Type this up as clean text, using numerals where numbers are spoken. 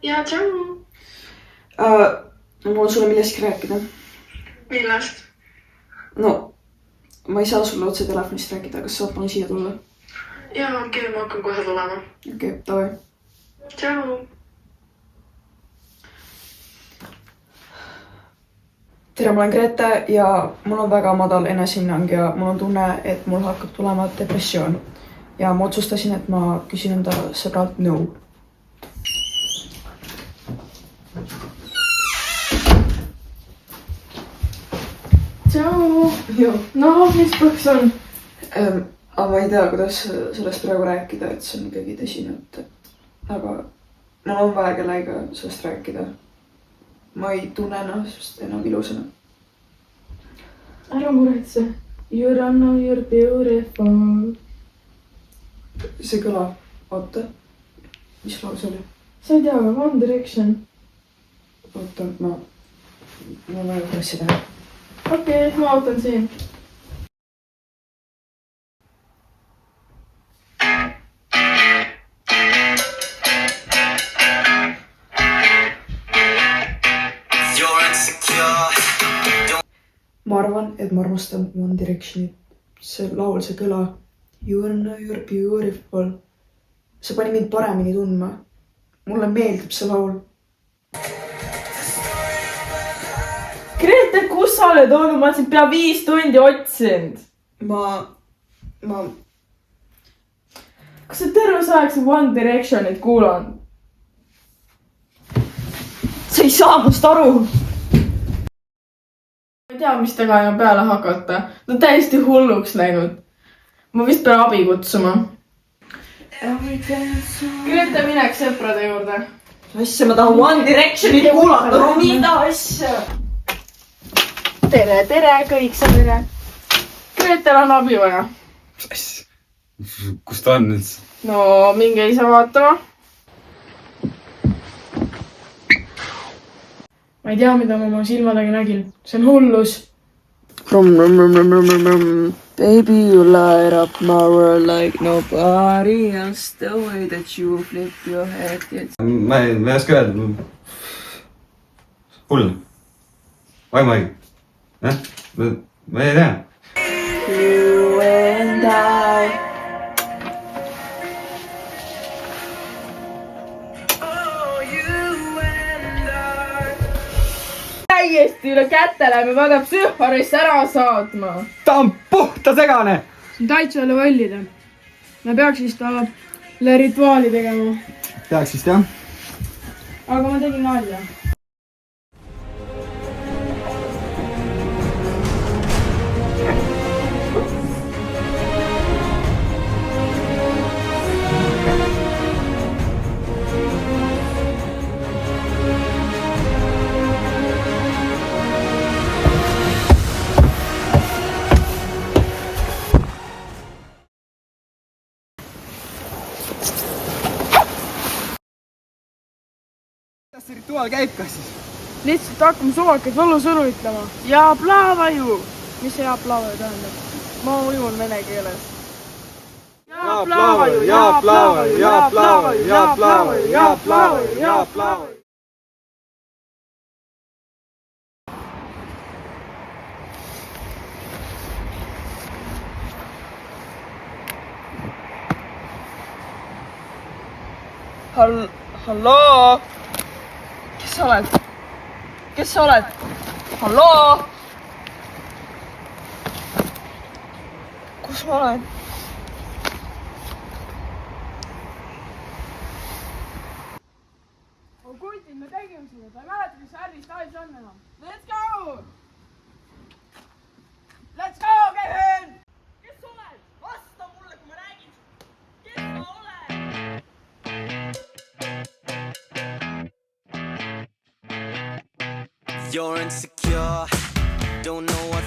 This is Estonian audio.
Ja, tšau. Mul on sulle millestki rääkida. Millest? No, ma ei saa sulle otse telefonist rääkida, kas saad palun siia tulla? Jaa, okei, ma hakkan kohe tulema. Okei, davai. Tšau. Tere, ma olen Grete ja mul on väga madal enesehinnang ja mul on tunne, et mul hakkab tulema depressioon. Ja ma otsustasin, et ma küsin enda sõbralt nõu. Tšau! Joo. No, mis põhjus on? Aga ma ei tea, kuidas sellest praegu rääkida, et see on ikkagi tõsine. Aga mul on vaja kellega sellest rääkida. Ma ei tunne ennast enam ilusana. Ära muretse. You don't know you're beautiful. See kõla. Oota. Mis laul see oli? Sa ei tea, aga One Direction. Oota, ma vaja klassi teha. Okei, ma ootan siin. Ma arvan, et ma armastan One Directionit. See laul, see kõla. You know you're beautiful. See pani mind paremini tundma. Mulle meeldib see laul. Grete, kus sa oled olnud? Ma olen sind pea 5 tundi otsinud. Ma... Kas sa terve see aeg One Directionit kuulanud? Sa ei saa must aru! Ma ei tea, mis temaga enam peale hakata. Ta on täiesti hulluks läinud. Ma vist pean abi kutsuma. Grete, mineks sõprade juurde. Asja, ma tahan One Directionit kuulata. Mida asja? Tere, kõik sa tere. Gretel on abi vaja. Kus ta on nüüd? No, minge ise vaatama. Ma ei tea, mida ma oma silmadega nägin. See on hullus. Baby, you light up my world like nobody else. The way that you flip your head. Ma ei oska öelda. Hull. Vaimagi. Ma ei tea. You and I. Täiesti üle käte läheme, vaadab psühharist ära saatma. Ta on puhta segane! See on täitsa jälle vallida. Me peaks vist talle rituaali tegema. Peaks vist jah? Aga ma tegin nalja. Kuidas see rituaal käib ka siis? Lihtsalt hakkame suvakaid võlusõnu ütlema. Ja plaavaju! Mis see ja plaavaju tähendab? Ma ujun vene keeles. Ja plaavaju, ja plaavaju, ja plaavaju, ja plaavaju, ja plaavaju, ja plaavaju. Halloo? Kes sa oled? Kes sa oled? Halloo? Kus ma olen? Oh kutin, me tegime seda. Ta ei mäleta, mis Harry Styles on enam. Let's go! Let's go, Kevin! Kes sa oled? Vasta mulle, kui ma räägin. Kes sa oled? You're insecure, don't know what